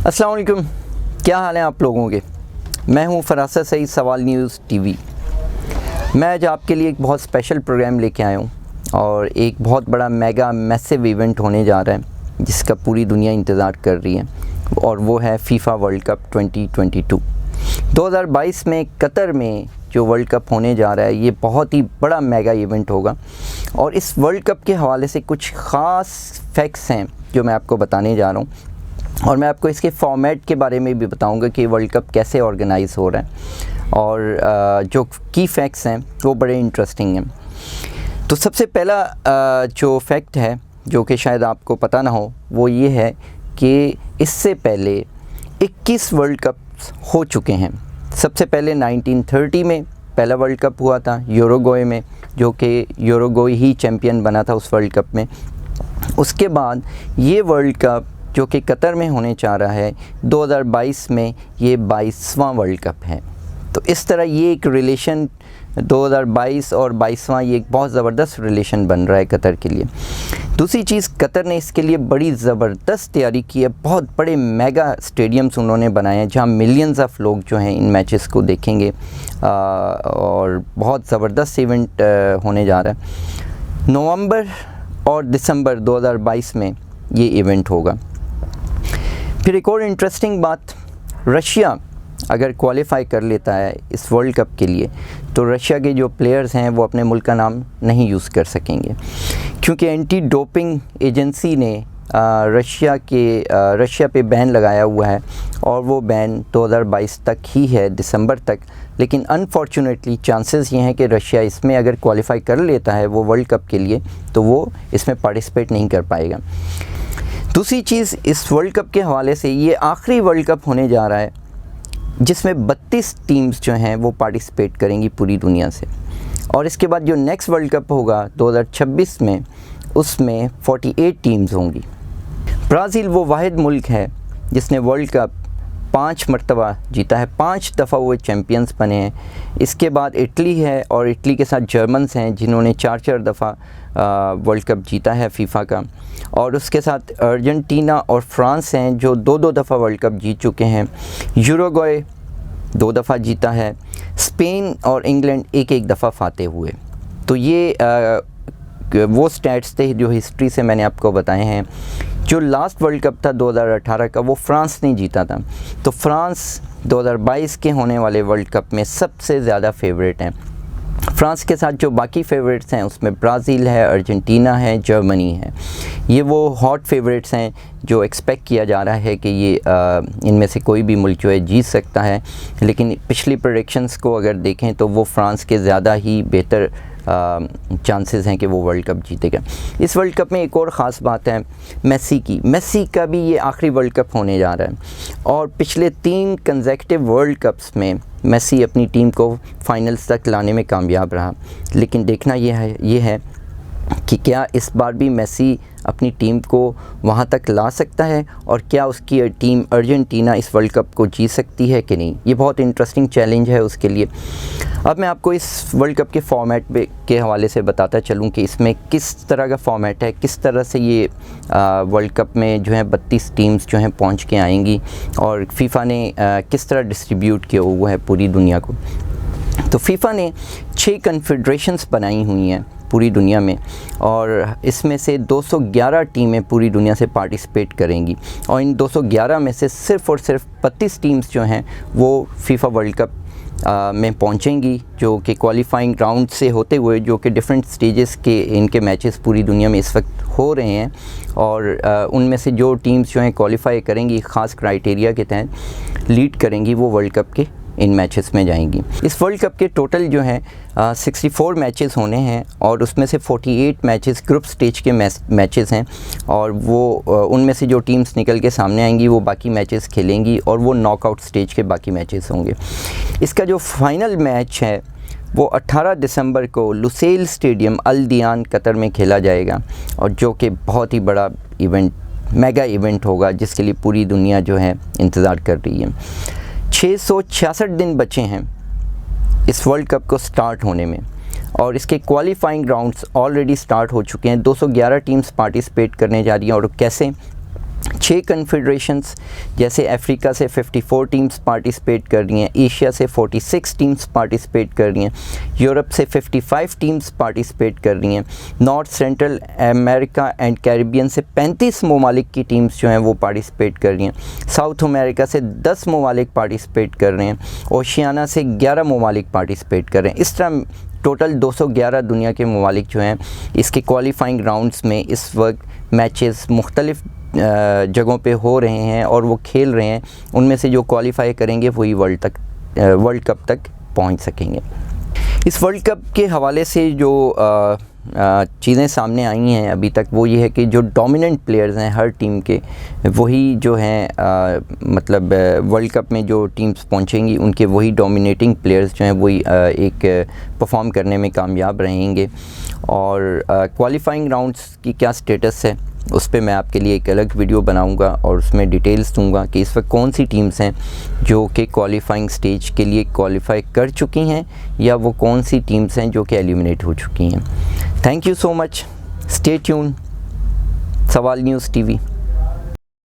अस्सलाम वालेकुम, क्या हाल है आप लोगों के। मैं हूं फरासत सईद, सवाल न्यूज़ टीवी। मैं आज आपके लिए एक बहुत स्पेशल प्रोग्राम लेके आया हूं और एक बहुत बड़ा मेगा मैसिव इवेंट होने जा रहा है जिसका पूरी दुनिया इंतज़ार कर रही है और वो है फीफा वर्ल्ड कप 2022। 2022 में कतर में जो वर्ल्ड कप होने जा रहा है ये बहुत ही बड़ा मेगा इवेंट होगा और इस वर्ल्ड कप के हवाले से कुछ ख़ास फैक्ट्स हैं जो मैं आपको बताने जा रहा हूँ और मैं आपको इसके फॉर्मेट के बारे में भी बताऊंगा कि वर्ल्ड कप कैसे ऑर्गेनाइज़ हो रहा है और जो की फैक्ट्स हैं वो बड़े इंटरेस्टिंग हैं। तो सबसे पहला जो फैक्ट है जो कि शायद आपको पता ना हो वो ये है कि इससे पहले 21 वर्ल्ड कप हो चुके हैं। सबसे पहले 1930 में पहला वर्ल्ड कप हुआ था यूरुग्वे में, जो कि यूरुग्वे ही चैम्पियन बना था उस वर्ल्ड कप में। उसके बाद ये वर्ल्ड कप जो कि कतर में होने जा रहा है 2022 में, ये 22वां वर्ल्ड कप है। तो इस तरह ये एक रिलेशन 2022 और 22वां ये एक बहुत ज़बरदस्त रिलेशन बन रहा है कतर के लिए। दूसरी चीज़, कतर ने इसके लिए बड़ी ज़बरदस्त तैयारी की है। बहुत बड़े मेगा स्टेडियम्स उन्होंने बनाए हैं जहाँ मिलियंस ऑफ लोग जो हैं इन मैचेस को देखेंगे और बहुत ज़बरदस्त इवेंट होने जा रहा है। नवंबर और दिसंबर 2022 में ये इवेंट होगा। फिर एक और इंटरेस्टिंग बात, रशिया अगर क्वालिफाई कर लेता है इस वर्ल्ड कप के लिए तो रशिया के जो प्लेयर्स हैं वो अपने मुल्क का नाम नहीं यूज़ कर सकेंगे क्योंकि एंटी डोपिंग एजेंसी ने रशिया पे बैन लगाया हुआ है और वो बैन 2022 तक ही है, दिसंबर तक। लेकिन अनफॉर्चुनेटली चांसेस ये हैं कि रशिया इसमें अगर क्वालिफाई कर लेता है वो वर्ल्ड कप के लिए तो वो इसमें पार्टिसिपेट नहीं कर पाएगा। दूसरी चीज़, इस वर्ल्ड कप के हवाले से ये आखिरी वर्ल्ड कप होने जा रहा है जिसमें 32 टीम्स जो हैं वो पार्टिसिपेट करेंगी पूरी दुनिया से और इसके बाद जो नेक्स्ट वर्ल्ड कप होगा 2026 में उसमें 48 टीम्स होंगी। ब्राज़ील वो वाहिद मुल्क है जिसने वर्ल्ड कप 5 मरतबा जीता है, 5 दफ़ा वो चैम्पियंस बने हैं। इसके बाद इटली है और इटली के साथ जर्मन्स हैं जिन्होंने 4-4 दफ़ा वर्ल्ड कप जीता है फीफा का, और उसके साथ अर्जेंटीना और फ्रांस हैं जो 2-2 दफ़ा वर्ल्ड कप जीत चुके हैं। यूरुग्वे 2 दफ़ा जीता है। स्पेन और इंग्लैंड 1-1 दफ़ा फाते हुए। तो ये वो स्टैट्स थे जो हिस्ट्री से मैंने आपको बताए हैं। जो लास्ट वर्ल्ड कप था 2018 का वो फ्रांस ने जीता था। तो फ्रांस 2022 के होने वाले वर्ल्ड कप में सबसे ज़्यादा फेवरेट हैं। फ्रांस के साथ जो बाकी फेवरेट्स हैं उसमें ब्राज़ील है, अर्जेंटीना है, जर्मनी है। ये वो हॉट फेवरेट्स हैं जो एक्सपेक्ट किया जा रहा है कि ये इनमें से कोई भी मुल्क जो है जीत सकता है। लेकिन पिछली प्रेडिक्शंस को अगर देखें तो वो फ्रांस के ज़्यादा ही बेहतर चांसेस हैं कि वो वर्ल्ड कप जीतेगा। इस वर्ल्ड कप में एक और ख़ास बात है मेसी का भी ये आखिरी वर्ल्ड कप होने जा रहा है और पिछले 3 कंसेक्यूटिव वर्ल्ड कप्स में मेसी अपनी टीम को फाइनल्स तक लाने में कामयाब रहा। लेकिन देखना ये है कि क्या इस बार भी मेसी अपनी टीम को वहाँ तक ला सकता है और क्या उसकी टीम अर्जेंटीना इस वर्ल्ड कप को जीत सकती है कि नहीं। ये बहुत इंटरेस्टिंग चैलेंज है उसके लिए। अब मैं आपको इस वर्ल्ड कप के फॉर्मेट के हवाले से बताता चलूँ कि इसमें किस तरह का फॉर्मेट है, किस तरह से ये वर्ल्ड कप में जो है 32 टीम्स जो हैं पहुँच के आएंगी और फीफा ने किस तरह डिस्ट्रीब्यूट किया हुआ है पूरी दुनिया को। तो फीफा ने 6 कन्फेडरेशंस बनाई हुई हैं पूरी दुनिया में और इसमें से 211 टीमें पूरी दुनिया से पार्टिसिपेट करेंगी और इन 211 में से सिर्फ़ और सिर्फ 32 टीम्स जो हैं वो फीफा वर्ल्ड कप में पहुंचेंगी, जो कि क्वालिफाइंग राउंड से होते हुए जो कि डिफरेंट स्टेजेस के इनके मैचेस पूरी दुनिया में इस वक्त हो रहे हैं और उनमें से जो टीम्स जो हैं क्वालिफाई करेंगी ख़ास क्राइटेरिया के तहत लीड करेंगी वो वर्ल्ड कप के इन मैचेस में जाएंगी। इस वर्ल्ड कप के टोटल जो हैं 64 मैचेस होने हैं और उसमें से 48 मैचेस ग्रुप स्टेज के मैचेस हैं और वो उनमें से जो टीम्स निकल के सामने आएंगी वो बाकी मैचेस खेलेंगी और वो नॉकआउट स्टेज के बाकी मैचेस होंगे। इसका जो फाइनल मैच है वो 18 दिसंबर को लुसेल स्टेडियम अल दियान कतर में खेला जाएगा और जो कि बहुत ही बड़ा इवेंट, मेगा इवेंट होगा जिसके लिए पूरी दुनिया जो है इंतज़ार कर रही है। 666 दिन बचे हैं इस वर्ल्ड कप को स्टार्ट होने में और इसके क्वालिफाइंग राउंड्स ऑलरेडी स्टार्ट हो चुके हैं। 211 टीम्स पार्टिसिपेट करने जा रही हैं और कैसे 6 कन्फेडरेशंस, जैसे अफ्रीका से 54 टीम्स पार्टिसिपेट कर रही हैं, एशिया से 46 टीम्स पार्टिसिपेट कर रही हैं, यूरोप से 55 टीम्स पार्टिसिपेट कर रही हैं, north central America and Caribbean से 35 ममालिक की टीम्स जो हैं वो पार्टिसिपेट कर रही हैं, साउथ अमेरिका से 10 ममालिक पार्टिसिपेट कर रहे हैं, ओशियाना से 11 ममालिक पार्टिसिपेट कर रहे हैं। इस तरह टोटल 211 दुनिया के ममालिक जो हैं इसके क्वालिफाइंग राउंड्स में इस वक्त मैचेस मुख्तलिफ़ जगहों पे हो रहे हैं और वो खेल रहे हैं। उनमें से जो क्वालिफाई करेंगे वही वर्ल्ड कप तक पहुंच सकेंगे। इस वर्ल्ड कप के हवाले से जो चीज़ें सामने आई हैं अभी तक वो ये है कि जो डोमिनेंट प्लेयर्स हैं हर टीम के, वही जो हैं मतलब वर्ल्ड कप में जो टीम्स पहुंचेंगी उनके वही डोमिनेटिंग प्लेयर्स जो हैं वही एक परफॉर्म करने में कामयाब रहेंगे। और क्वालिफाइंग राउंड्स की क्या स्टेटस है उस पे मैं आपके लिए एक अलग वीडियो बनाऊंगा और उसमें डिटेल्स दूंगा कि इस वक्त कौन सी टीम्स हैं जो कि क्वालिफाइंग स्टेज के लिए क्वालिफाई कर चुकी हैं या वो कौन सी टीम्स हैं जो कि एलिमिनेट हो चुकी हैं। Thank you so much. Stay tune. सवाल न्यूज़ टीवी।